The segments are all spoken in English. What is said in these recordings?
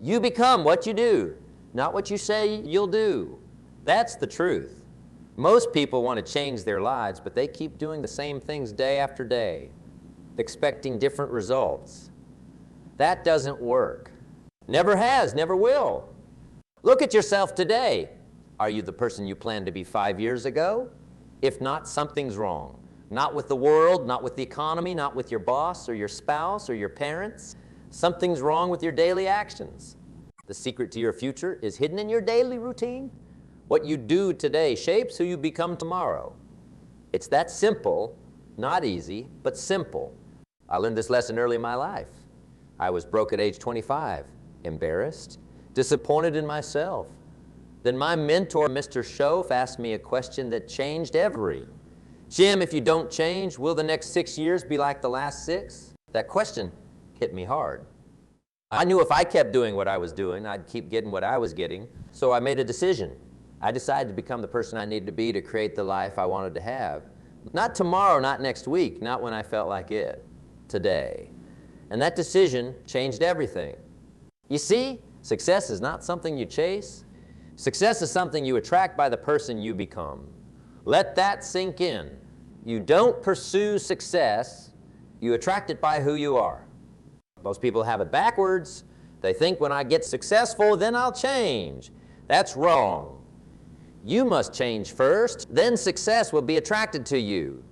You become what you do, not what you say you'll do. That's the truth. Most people want to change their lives, but they keep doing the same things day after day, expecting different results. That doesn't work. Never has, never will. Look at yourself today. Are you the person you planned to be 5 years ago? If not, something's wrong. Not with the world, not with the economy, not with your boss or your spouse or your parents. Something's wrong with your daily actions. The secret to your future is hidden in your daily routine. What you do today shapes who you become tomorrow. It's that simple, not easy, but simple. I learned this lesson early in my life. I was broke at age 25, embarrassed, disappointed in myself. Then my mentor, Mr. Schoaf, asked me a question that changed everything. Jim, if you don't change, will the next 6 years be like the last 6? That question hit me hard. I knew if I kept doing what I was doing, I'd keep getting what I was getting, so I made a decision. I decided to become the person I needed to be to create the life I wanted to have. Not tomorrow, not next week, not when I felt like it, today. And that decision changed everything. You see, success is not something you chase. Success is something you attract by the person you become. Let that sink in. You don't pursue success, you attract it by who you are. Most people have it backwards. They think when I get successful, then I'll change. That's wrong. You must change first, then success will be attracted to you.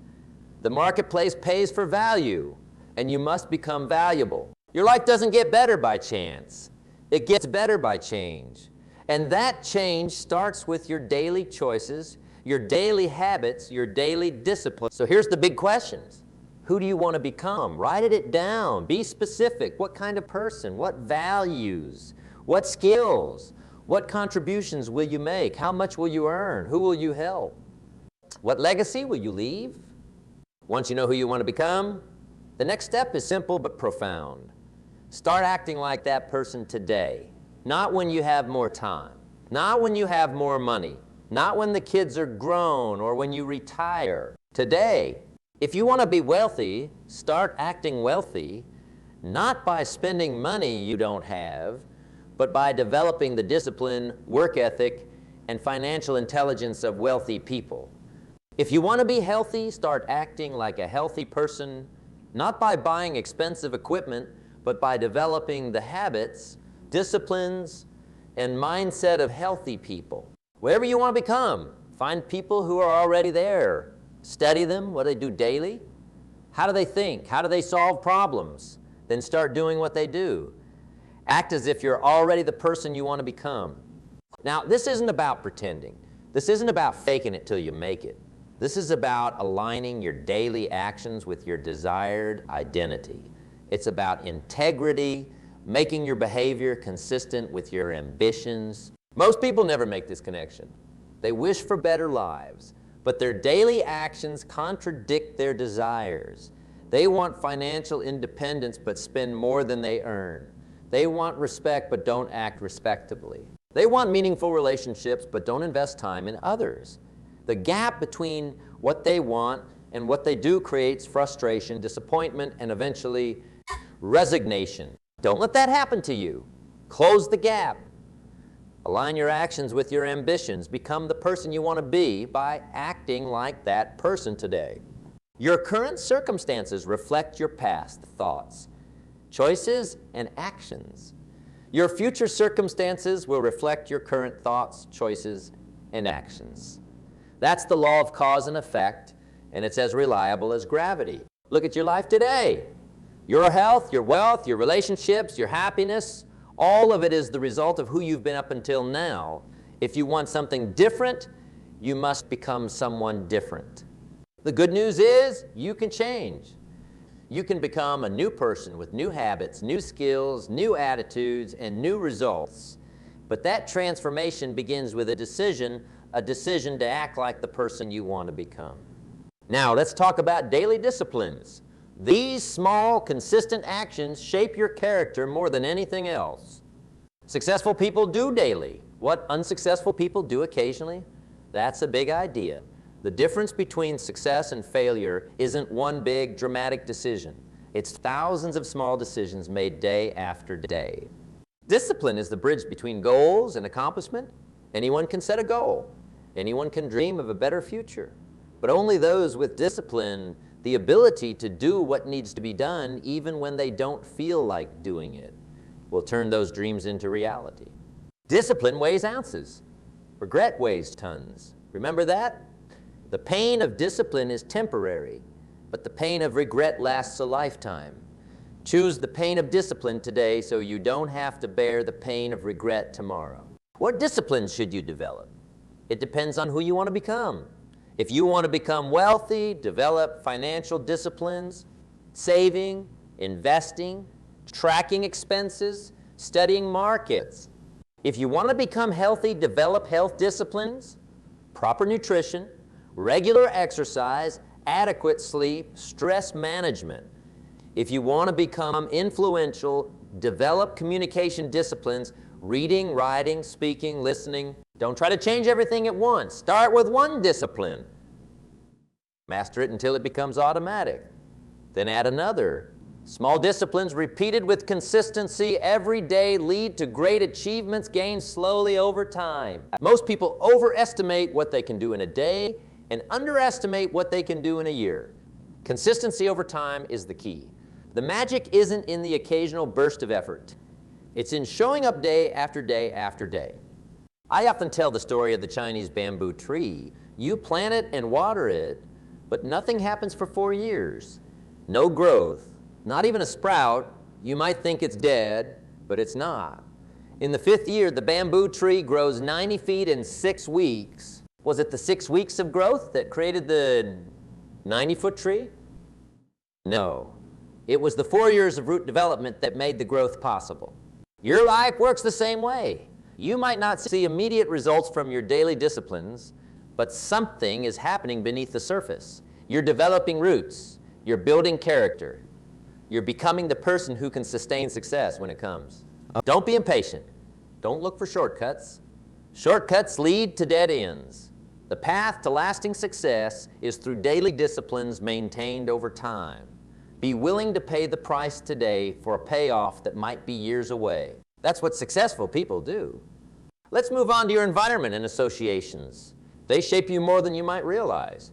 The marketplace pays for value, and you must become valuable. Your life doesn't get better by chance. It gets better by change. And that change starts with your daily choices, your daily habits, your daily discipline. So here's the big questions. Who do you want to become? Write it down. Be specific. What kind of person? What values? What skills? What contributions will you make? How much will you earn? Who will you help? What legacy will you leave? Once you know who you want to become, the next step is simple but profound. Start acting like that person today. Not when you have more time. Not when you have more money. Not when the kids are grown or when you retire. Today. If you want to be wealthy, start acting wealthy, not by spending money you don't have, but by developing the discipline, work ethic, and financial intelligence of wealthy people. If you want to be healthy, start acting like a healthy person, not by buying expensive equipment, but by developing the habits, disciplines, and mindset of healthy people. Whatever you want to become, find people who are already there. Study them, what they do daily. How do they think? How do they solve problems? Then start doing what they do. Act as if you're already the person you want to become. Now, this isn't about pretending. This isn't about faking it till you make it. This is about aligning your daily actions with your desired identity. It's about integrity, making your behavior consistent with your ambitions. Most people never make this connection. They wish for better lives, but their daily actions contradict their desires. They want financial independence but spend more than they earn. They want respect but don't act respectably. They want meaningful relationships but don't invest time in others. The gap between what they want and what they do creates frustration, disappointment, and eventually resignation. Don't let that happen to you. Close the gap. Align your actions with your ambitions. Become the person you want to be by acting like that person today. Your current circumstances reflect your past thoughts, choices, and actions. Your future circumstances will reflect your current thoughts, choices, and actions. That's the law of cause and effect, and it's as reliable as gravity. Look at your life today. Your health, your wealth, your relationships, your happiness, all of it is the result of who you've been up until now. If you want something different, you must become someone different. The good news is you can change. You can become a new person with new habits, new skills, new attitudes, and new results. But that transformation begins with a decision to act like the person you want to become. Now, let's talk about daily disciplines. These small, consistent actions shape your character more than anything else. Successful people do daily what unsuccessful people do occasionally. That's a big idea. The difference between success and failure isn't one big, dramatic decision. It's thousands of small decisions made day after day. Discipline is the bridge between goals and accomplishment. Anyone can set a goal. Anyone can dream of a better future. But only those with discipline, the ability to do what needs to be done even when they don't feel like doing it, will turn those dreams into reality. Discipline weighs ounces. Regret weighs tons. Remember that? The pain of discipline is temporary, but the pain of regret lasts a lifetime. Choose the pain of discipline today so you don't have to bear the pain of regret tomorrow. What disciplines should you develop? It depends on who you want to become. If you want to become wealthy, develop financial disciplines, saving, investing, tracking expenses, studying markets. If you want to become healthy, develop health disciplines, proper nutrition, regular exercise, adequate sleep, stress management. If you want to become influential, develop communication disciplines, reading, writing, speaking, listening. Don't try to change everything at once. Start with one discipline. Master it until it becomes automatic. Then add another. Small disciplines repeated with consistency every day lead to great achievements gained slowly over time. Most people overestimate what they can do in a day and underestimate what they can do in a year. Consistency over time is the key. The magic isn't in the occasional burst of effort. It's in showing up day after day after day. I often tell the story of the Chinese bamboo tree. You plant it and water it, but nothing happens for 4 years. No growth, not even a sprout. You might think it's dead, but it's not. In the 5th year, the bamboo tree grows 90 feet in 6 weeks. Was it the 6 weeks of growth that created the 90-foot tree? No. It was the 4 years of root development that made the growth possible. Your life works the same way. You might not see immediate results from your daily disciplines, but something is happening beneath the surface. You're developing roots. You're building character. You're becoming the person who can sustain success when it comes. Don't be impatient. Don't look for shortcuts. Shortcuts lead to dead ends. The path to lasting success is through daily disciplines maintained over time. Be willing to pay the price today for a payoff that might be years away. That's what successful people do. Let's move on to your environment and associations. They shape you more than you might realize.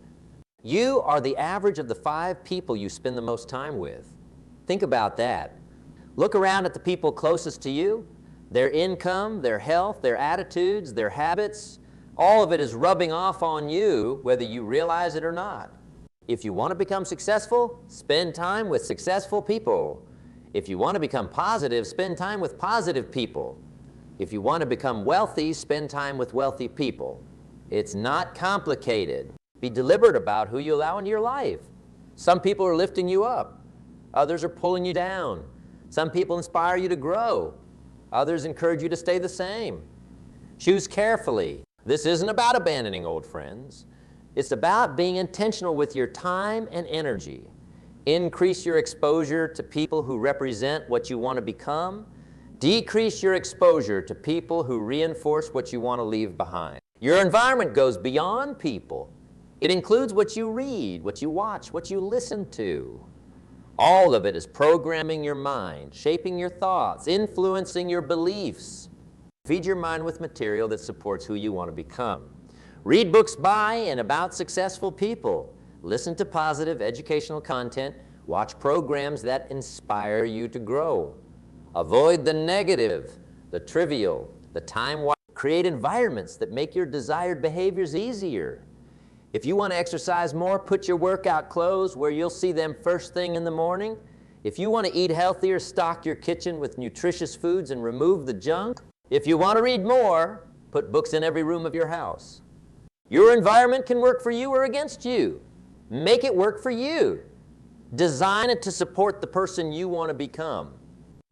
You are the average of the 5 people you spend the most time with. Think about that. Look around at the people closest to you. Their income, their health, their attitudes, their habits, all of it is rubbing off on you whether you realize it or not. If you want to become successful, spend time with successful people. If you want to become positive, spend time with positive people. If you want to become wealthy, spend time with wealthy people. It's not complicated. Be deliberate about who you allow into your life. Some people are lifting you up. Others are pulling you down. Some people inspire you to grow. Others encourage you to stay the same. Choose carefully. This isn't about abandoning old friends. It's about being intentional with your time and energy. Increase your exposure to people who represent what you want to become. Decrease your exposure to people who reinforce what you want to leave behind. Your environment goes beyond people. It includes what you read, what you watch, what you listen to. All of it is programming your mind, shaping your thoughts, influencing your beliefs. Feed your mind with material that supports who you want to become. Read books by and about successful people. Listen to positive educational content. Watch programs that inspire you to grow. Avoid the negative, the trivial, the time-wasting. Create environments that make your desired behaviors easier. If you want to exercise more, put your workout clothes where you'll see them first thing in the morning. If you want to eat healthier, stock your kitchen with nutritious foods and remove the junk. If you want to read more, put books in every room of your house. Your environment can work for you or against you. Make it work for you. Design it to support the person you want to become.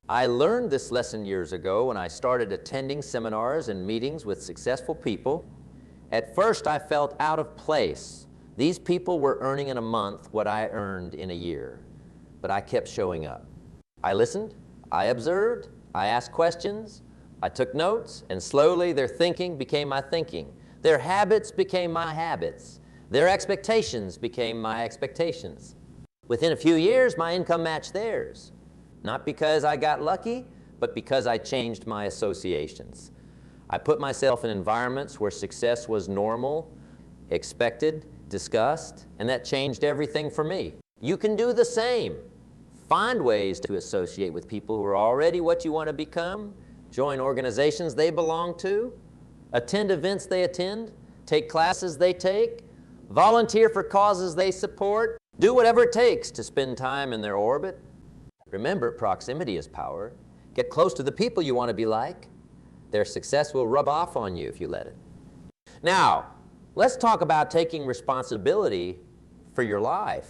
I learned this lesson years ago when I started attending seminars and meetings with successful people. At first, I felt out of place. These people were earning in a month what I earned in a year. But I kept showing up. I listened, I observed, I asked questions, I took notes, and slowly their thinking became my thinking. Their habits became my habits. Their expectations became my expectations. Within a few years, my income matched theirs. Not because I got lucky, but because I changed my associations. I put myself in environments where success was normal, expected, discussed, and that changed everything for me. You can do the same. Find ways to associate with people who are already what you want to become, join organizations they belong to, attend events they attend, take classes they take, volunteer for causes they support, do whatever it takes to spend time in their orbit. Remember, proximity is power. Get close to the people you want to be like. Their success will rub off on you if you let it. Now, let's talk about taking responsibility for your life.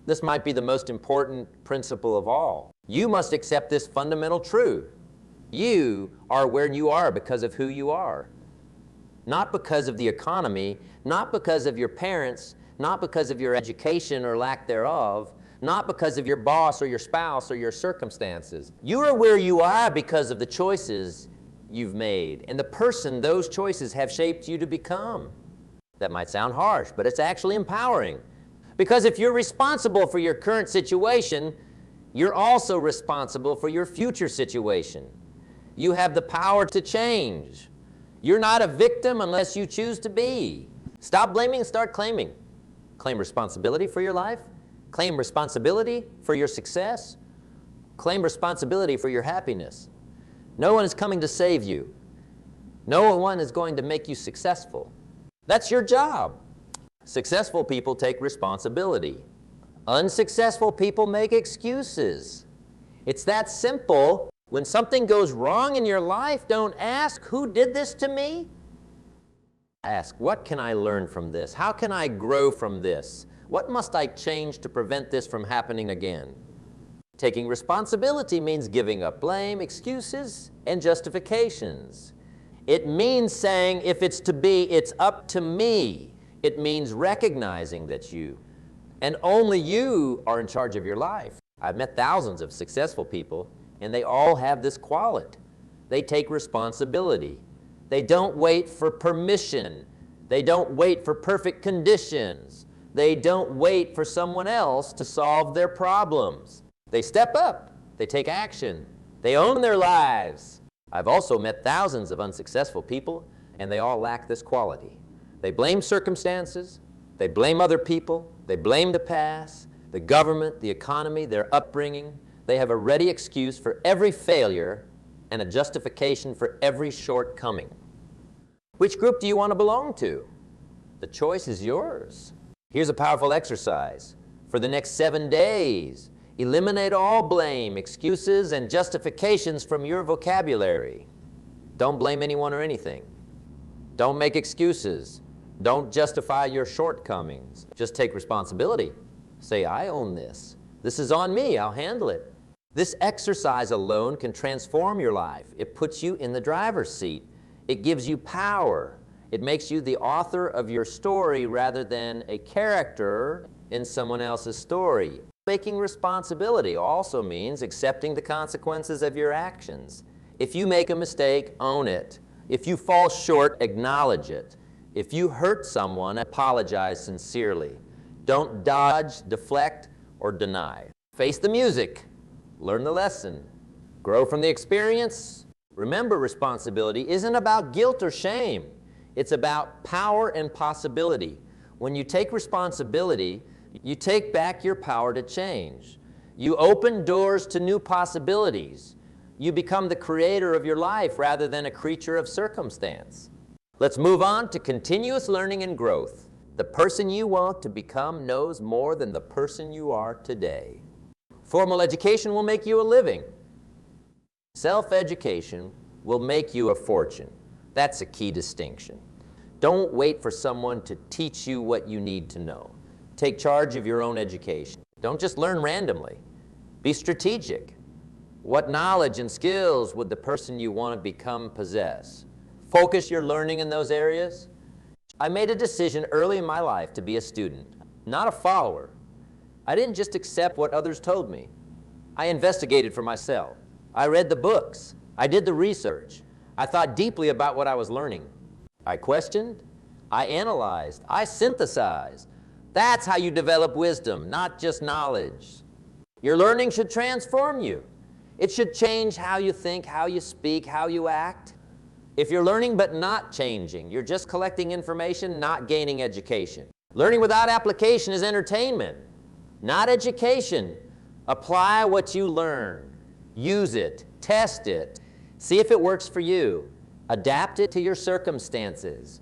This might be the most important principle of all. You must accept this fundamental truth. You are where you are because of who you are. Not because of the economy, not because of your parents, not because of your education or lack thereof, not because of your boss or your spouse or your circumstances. You are where you are because of the choices you've made and the person those choices have shaped you to become. That might sound harsh, but it's actually empowering. Because if you're responsible for your current situation, you're also responsible for your future situation. You have the power to change. You're not a victim unless you choose to be. Stop blaming and start claiming. Claim responsibility for your life. Claim responsibility for your success. Claim responsibility for your happiness. No one is coming to save you. No one is going to make you successful. That's your job. Successful people take responsibility. Unsuccessful people make excuses. It's that simple. When something goes wrong in your life, don't ask, who did this to me? Ask, what can I learn from this? How can I grow from this? What must I change to prevent this from happening again? Taking responsibility means giving up blame, excuses, and justifications. It means saying, if it's to be, it's up to me. It means recognizing that you, and only you, are in charge of your life. I've met thousands of successful people, and they all have this quality. They take responsibility. They don't wait for permission. They don't wait for perfect conditions. They don't wait for someone else to solve their problems. They step up. They take action. They own their lives. I've also met thousands of unsuccessful people, and they all lack this quality. They blame circumstances. They blame other people. They blame the past, the government, the economy, their upbringing. They have a ready excuse for every failure and a justification for every shortcoming. Which group do you want to belong to? The choice is yours. Here's a powerful exercise. For the next 7 days, eliminate all blame, excuses, and justifications from your vocabulary. Don't blame anyone or anything. Don't make excuses. Don't justify your shortcomings. Just take responsibility. Say, I own this. This is on me. I'll handle it. This exercise alone can transform your life. It puts you in the driver's seat. It gives you power. It makes you the author of your story rather than a character in someone else's story. Taking responsibility also means accepting the consequences of your actions. If you make a mistake, own it. If you fall short, acknowledge it. If you hurt someone, apologize sincerely. Don't dodge, deflect, or deny. Face the music. Learn the lesson. Grow from the experience. Remember, responsibility isn't about guilt or shame. It's about power and possibility. When you take responsibility, you take back your power to change. You open doors to new possibilities. You become the creator of your life rather than a creature of circumstance. Let's move on to continuous learning and growth. The person you want to become knows more than the person you are today. Formal education will make you a living. Self-education will make you a fortune. That's a key distinction. Don't wait for someone to teach you what you need to know. Take charge of your own education. Don't just learn randomly. Be strategic. What knowledge and skills would the person you want to become possess? Focus your learning in those areas. I made a decision early in my life to be a student, not a follower. I didn't just accept what others told me. I investigated for myself. I read the books. I did the research. I thought deeply about what I was learning. I questioned. I analyzed. I synthesized. That's how you develop wisdom, not just knowledge. Your learning should transform you. It should change how you think, how you speak, how you act. If you're learning but not changing, you're just collecting information, not gaining education. Learning without application is entertainment, not education. Apply what you learn. Use it. Test it. See if it works for you. Adapt it to your circumstances.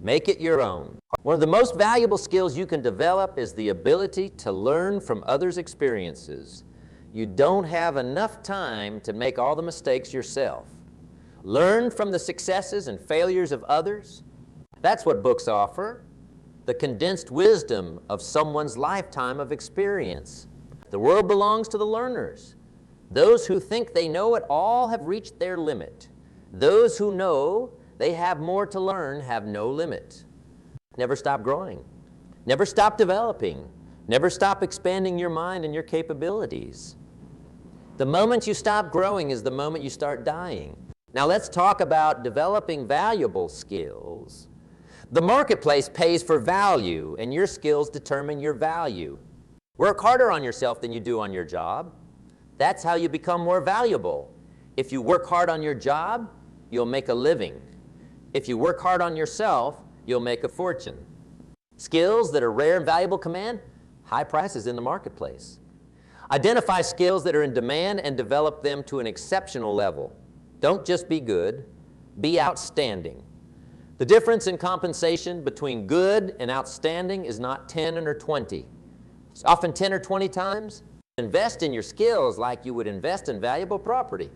Make it your own. One of the most valuable skills you can develop is the ability to learn from others' experiences. You don't have enough time to make all the mistakes yourself. Learn from the successes and failures of others. That's what books offer, the condensed wisdom of someone's lifetime of experience. The world belongs to the learners. Those who think they know it all have reached their limit. Those who know they have more to learn have no limit. Never stop growing. Never stop developing. Never stop expanding your mind and your capabilities. The moment you stop growing is the moment you start dying. Now let's talk about developing valuable skills. The marketplace pays for value, and your skills determine your value. Work harder on yourself than you do on your job. That's how you become more valuable. If you work hard on your job, you'll make a living. If you work hard on yourself, you'll make a fortune. Skills that are rare and valuable command high prices in the marketplace. Identify skills that are in demand and develop them to an exceptional level. Don't just be good, be outstanding. The difference in compensation between good and outstanding is not 10 or 20. It's often 10 or 20 times. Invest in your skills like you would invest in valuable property.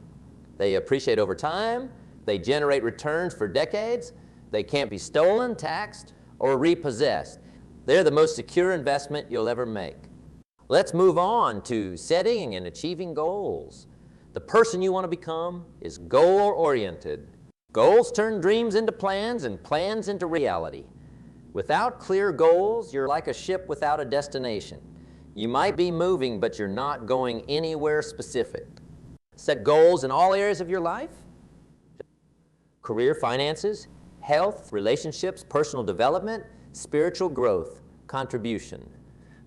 They appreciate over time. They generate returns for decades. They can't be stolen, taxed, or repossessed. They're the most secure investment you'll ever make. Let's move on to setting and achieving goals. The person you want to become is goal-oriented. Goals turn dreams into plans and plans into reality. Without clear goals, you're like a ship without a destination. You might be moving, but you're not going anywhere specific. Set goals in all areas of your life. Career, finances, health, relationships, personal development, spiritual growth, contribution.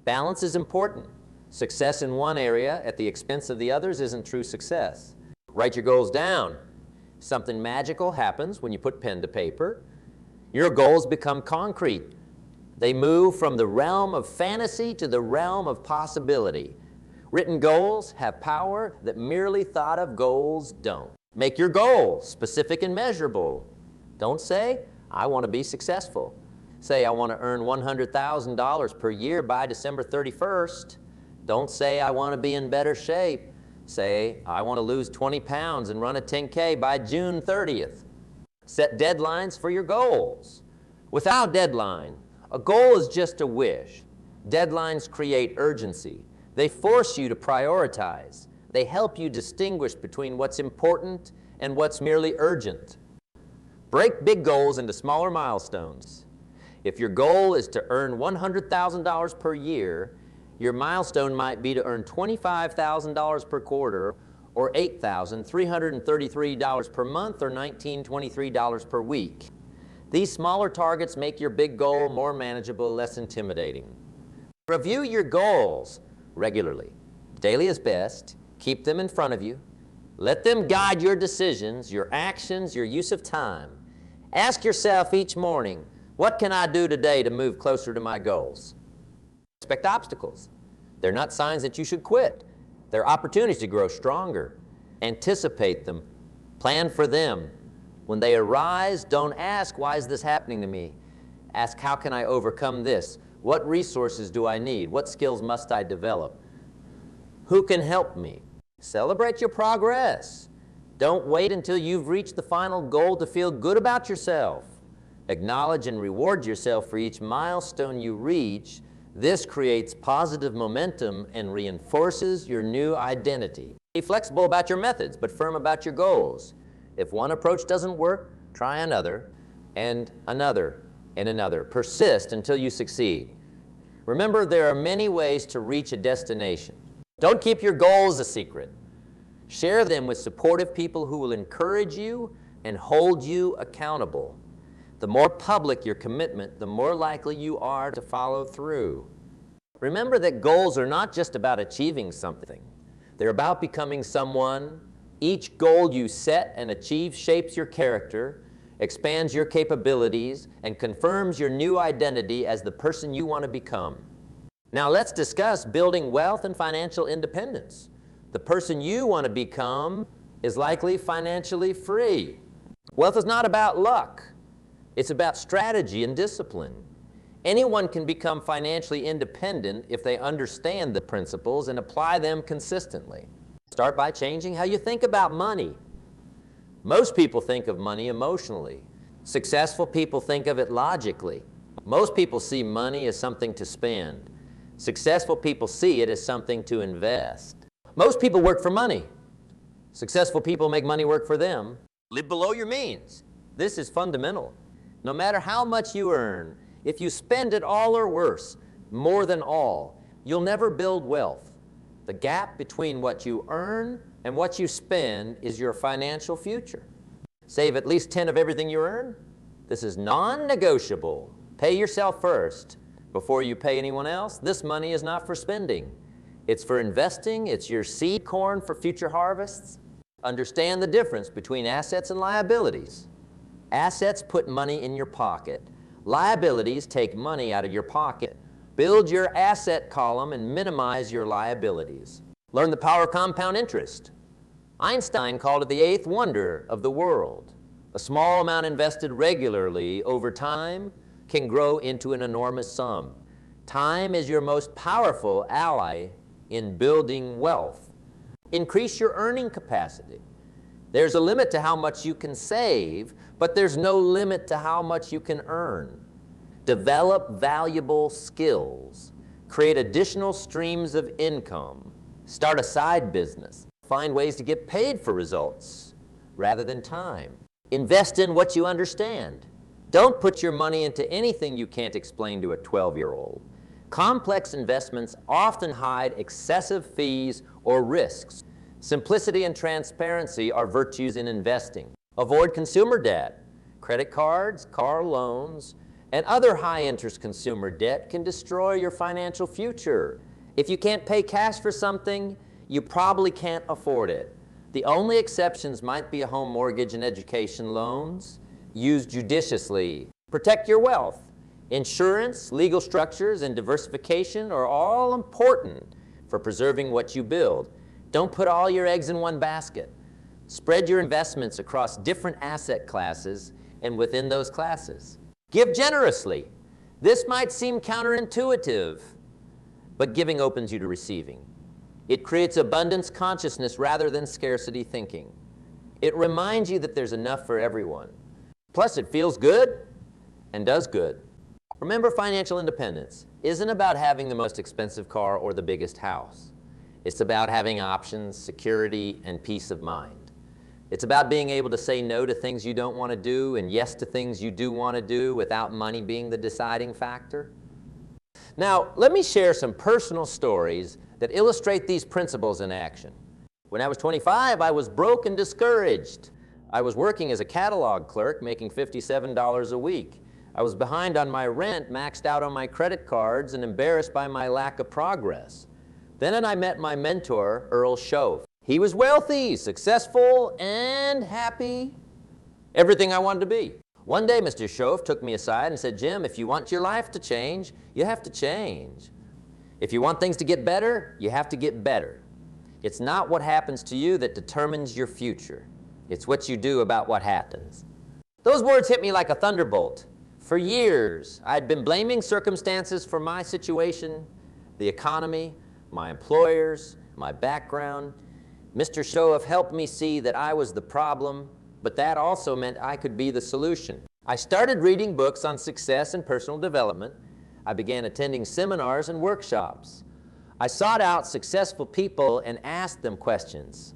Balance is important. Success in one area at the expense of the others isn't true success. Write your goals down. Something magical happens when you put pen to paper. Your goals become concrete. They move from the realm of fantasy to the realm of possibility. Written goals have power that merely thought of goals don't. Make your goals specific and measurable. Don't say, I want to be successful. Say, I want to earn $100,000 per year by December 31st. Don't say, I want to be in better shape. Say, I want to lose 20 pounds and run a 10K by June 30th. Set deadlines for your goals. Without deadline, a goal is just a wish. Deadlines create urgency. They force you to prioritize. They help you distinguish between what's important and what's merely urgent. Break big goals into smaller milestones. If your goal is to earn $100,000 per year, your milestone might be to earn $25,000 per quarter, or $8,333 per month, or $1,923 per week. These smaller targets make your big goal more manageable, less intimidating. Review your goals regularly. Daily is best. Keep them in front of you. Let them guide your decisions, your actions, your use of time. Ask yourself each morning, what can I do today to move closer to my goals? Expect obstacles. They're not signs that you should quit. They're opportunities to grow stronger. Anticipate them. Plan for them. When they arise, don't ask, why is this happening to me? Ask, how can I overcome this? What resources do I need? What skills must I develop? Who can help me? Celebrate your progress. Don't wait until you've reached the final goal to feel good about yourself. Acknowledge and reward yourself for each milestone you reach. This creates positive momentum and reinforces your new identity. Be flexible about your methods, but firm about your goals. If one approach doesn't work, try another, and another, and another. Persist until you succeed. Remember, there are many ways to reach a destination. Don't keep your goals a secret. Share them with supportive people who will encourage you and hold you accountable. The more public your commitment, the more likely you are to follow through. Remember that goals are not just about achieving something. They're about becoming someone. Each goal you set and achieve shapes your character, expands your capabilities, and confirms your new identity as the person you want to become. Now let's discuss building wealth and financial independence. The person you want to become is likely financially free. Wealth is not about luck. It's about strategy and discipline. Anyone can become financially independent if they understand the principles and apply them consistently. Start by changing how you think about money. Most people think of money emotionally. Successful people think of it logically. Most people see money as something to spend. Successful people see it as something to invest. Most people work for money. Successful people make money work for them. Live below your means. This is fundamental. No matter how much you earn, if you spend it all or worse, more than all, you'll never build wealth. The gap between what you earn and what you spend is your financial future. Save at least 10 of everything you earn. This is non-negotiable. Pay yourself first before you pay anyone else. This money is not for spending. It's for investing. It's your seed corn for future harvests. Understand the difference between assets and liabilities. Assets put money in your pocket. Liabilities take money out of your pocket. Build your asset column and minimize your liabilities. Learn the power of compound interest. Einstein called it the eighth wonder of the world. A small amount invested regularly over time can grow into an enormous sum. Time is your most powerful ally in building wealth. Increase your earning capacity. There's a limit to how much you can save, but there's no limit to how much you can earn. Develop valuable skills. Create additional streams of income. Start a side business. Find ways to get paid for results rather than time. Invest in what you understand. Don't put your money into anything you can't explain to a 12-year-old. Complex investments often hide excessive fees or risks. Simplicity and transparency are virtues in investing. Avoid consumer debt. Credit cards, car loans, and other high-interest consumer debt can destroy your financial future. If you can't pay cash for something, you probably can't afford it. The only exceptions might be a home mortgage and education loans. Use judiciously. Protect your wealth. Insurance, legal structures, and diversification are all important for preserving what you build. Don't put all your eggs in one basket. Spread your investments across different asset classes and within those classes. Give generously. This might seem counterintuitive, but giving opens you to receiving. It creates abundance consciousness rather than scarcity thinking. It reminds you that there's enough for everyone. Plus, it feels good and does good. Remember, financial independence isn't about having the most expensive car or the biggest house. It's about having options, security, and peace of mind. It's about being able to say no to things you don't want to do and yes to things you do want to do without money being the deciding factor. Now, let me share some personal stories that illustrate these principles in action. When I was 25, I was broke and discouraged. I was working as a catalog clerk, making $57 a week. I was behind on my rent, maxed out on my credit cards, and embarrassed by my lack of progress. Then I met my mentor, Earl Shove. He was wealthy, successful, and happy. Everything I wanted to be. One day, Mr. Shove took me aside and said, "Jim, if you want your life to change, you have to change. If you want things to get better, you have to get better. It's not what happens to you that determines your future. It's what you do about what happens." Those words hit me like a thunderbolt. For years, I'd been blaming circumstances for my situation, the economy, my employers, my background. Mr. Shove helped me see that I was the problem, but that also meant I could be the solution. I started reading books on success and personal development. I began attending seminars and workshops. I sought out successful people and asked them questions.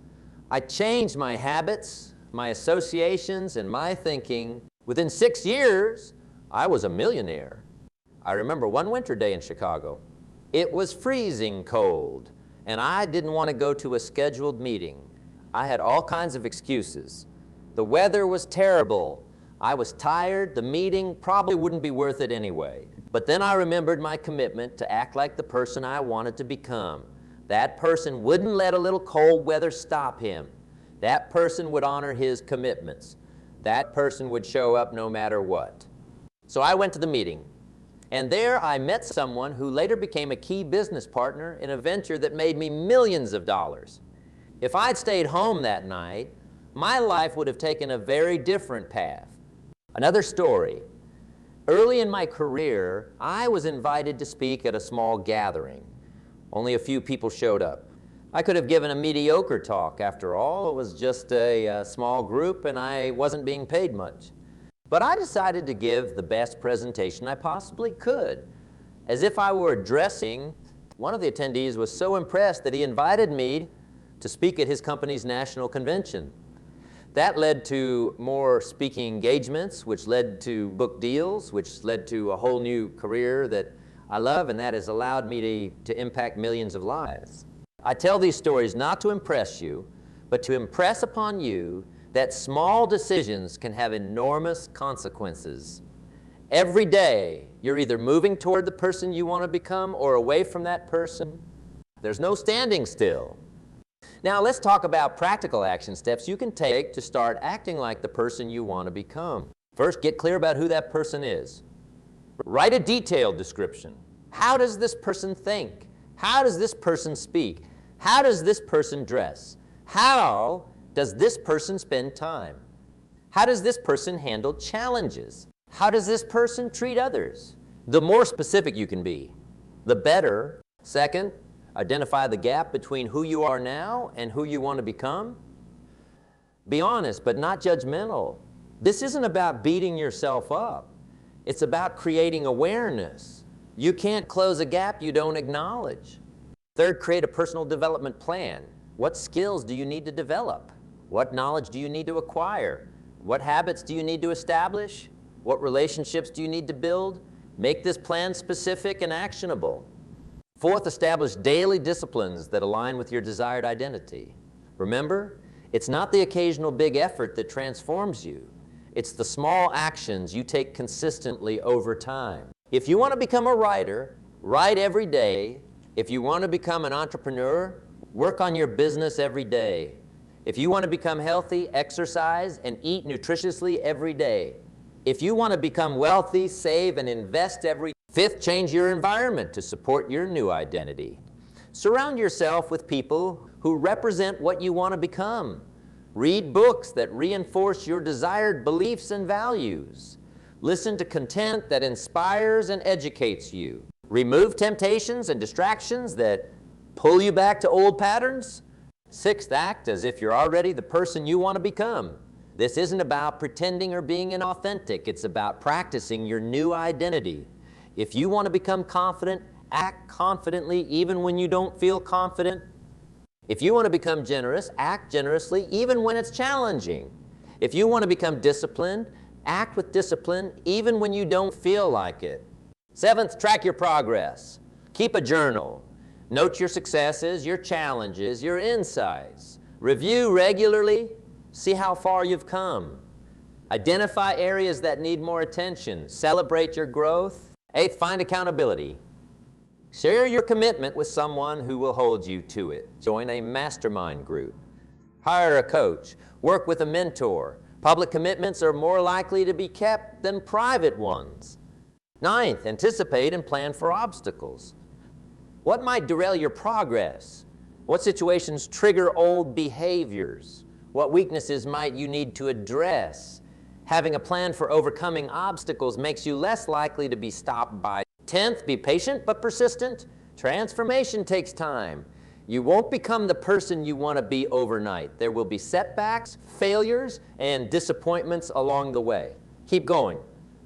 I changed my habits, my associations, and my thinking. Within 6 years, I was a millionaire. I remember one winter day in Chicago. It was freezing cold, and I didn't want to go to a scheduled meeting. I had all kinds of excuses. The weather was terrible. I was tired. The meeting probably wouldn't be worth it anyway. But then I remembered my commitment to act like the person I wanted to become. That person wouldn't let a little cold weather stop him. That person would honor his commitments. That person would show up no matter what. So I went to the meeting, and there I met someone who later became a key business partner in a venture that made me millions of dollars. If I'd stayed home that night, my life would have taken a very different path. Another story. Early in my career, I was invited to speak at a small gathering. Only a few people showed up. I could have given a mediocre talk. After all, it was just a small group and I wasn't being paid much. But I decided to give the best presentation I possibly could. As if I were addressing, one of the attendees was so impressed that he invited me to speak at his company's national convention. That led to more speaking engagements, which led to book deals, which led to a whole new career that I love, and that has allowed me to impact millions of lives. I tell these stories not to impress you, but to impress upon you that small decisions can have enormous consequences. Every day, you're either moving toward the person you want to become or away from that person. There's no standing still. Now, let's talk about practical action steps you can take to start acting like the person you want to become. First, get clear about who that person is. Write a detailed description. How does this person think? How does this person speak? How does this person dress? How does this person spend time? How does this person handle challenges? How does this person treat others? The more specific you can be, the better. Second, identify the gap between who you are now and who you want to become. Be honest, but not judgmental. This isn't about beating yourself up. It's about creating awareness. You can't close a gap you don't acknowledge. Third, create a personal development plan. What skills do you need to develop? What knowledge do you need to acquire? What habits do you need to establish? What relationships do you need to build? Make this plan specific and actionable. Fourth, establish daily disciplines that align with your desired identity. Remember, it's not the occasional big effort that transforms you. It's the small actions you take consistently over time. If you want to become a writer, write every day. If you want to become an entrepreneur, work on your business every day. If you want to become healthy, exercise and eat nutritiously every day. If you want to become wealthy, save and invest every day. Fifth, change your environment to support your new identity. Surround yourself with people who represent what you want to become. Read books that reinforce your desired beliefs and values. Listen to content that inspires and educates you. Remove temptations and distractions that pull you back to old patterns. Sixth, act as if you're already the person you want to become. This isn't about pretending or being inauthentic. It's about practicing your new identity. If you want to become confident, act confidently even when you don't feel confident. If you want to become generous, act generously even when it's challenging. If you want to become disciplined, act with discipline even when you don't feel like it. Seventh, track your progress. Keep a journal. Note your successes, your challenges, your insights. Review regularly. See how far you've come. Identify areas that need more attention. Celebrate your growth. Eighth, find accountability. Share your commitment with someone who will hold you to it. Join a mastermind group. Hire a coach. Work with a mentor. Public commitments are more likely to be kept than private ones. Ninth, anticipate and plan for obstacles. What might derail your progress? What situations trigger old behaviors? What weaknesses might you need to address? Having a plan for overcoming obstacles makes you less likely to be stopped by. 10th, be patient but persistent. Transformation takes time. You won't become the person you want to be overnight. There will be setbacks, failures, and disappointments along the way. Keep going.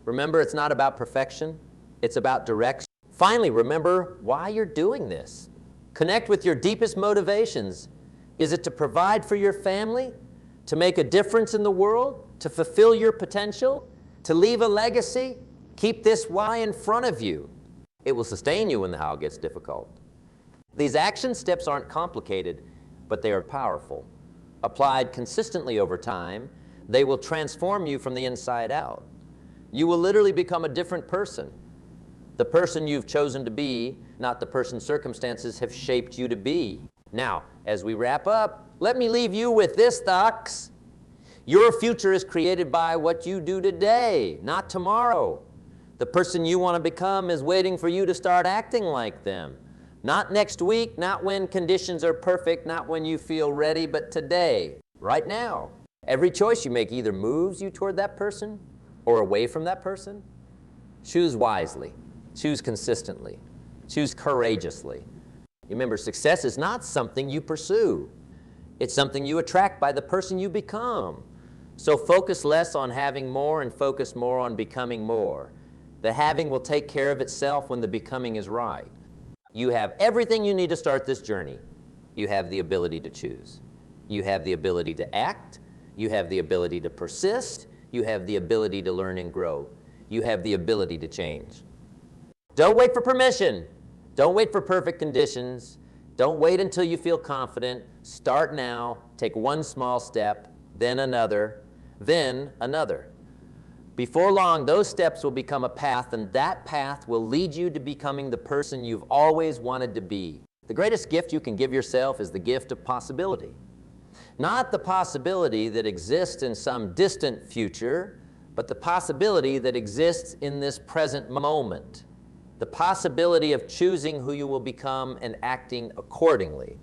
Remember, it's not about perfection. It's about direction. Finally, remember why you're doing this. Connect with your deepest motivations. Is it to provide for your family? To make a difference in the world? To fulfill your potential? To leave a legacy? Keep this why in front of you. It will sustain you when the how gets difficult. These action steps aren't complicated, but they are powerful. Applied consistently over time, they will transform you from the inside out. You will literally become a different person. The person you've chosen to be, not the person circumstances have shaped you to be. Now, as we wrap up, let me leave you with this, thoughts. Your future is created by what you do today, not tomorrow. The person you want to become is waiting for you to start acting like them. Not next week, not when conditions are perfect, not when you feel ready, but today, right now. Every choice you make either moves you toward that person or away from that person. Choose wisely. Choose consistently. Choose courageously. Remember, success is not something you pursue. It's something you attract by the person you become. So focus less on having more and focus more on becoming more. The having will take care of itself when the becoming is right. You have everything you need to start this journey. You have the ability to choose. You have the ability to act. You have the ability to persist. You have the ability to learn and grow. You have the ability to change. Don't wait for permission. Don't wait for perfect conditions. Don't wait until you feel confident. Start now. Take one small step, then another, then another. Before long, those steps will become a path, and that path will lead you to becoming the person you've always wanted to be. The greatest gift you can give yourself is the gift of possibility. Not the possibility that exists in some distant future, but the possibility that exists in this present moment. The possibility of choosing who you will become and acting accordingly.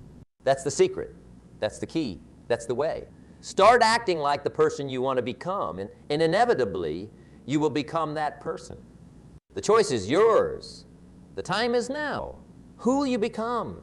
That's the secret. That's the key. That's the way. Start acting like the person you want to become, and inevitably, you will become that person. The choice is yours. The time is now. Who will you become?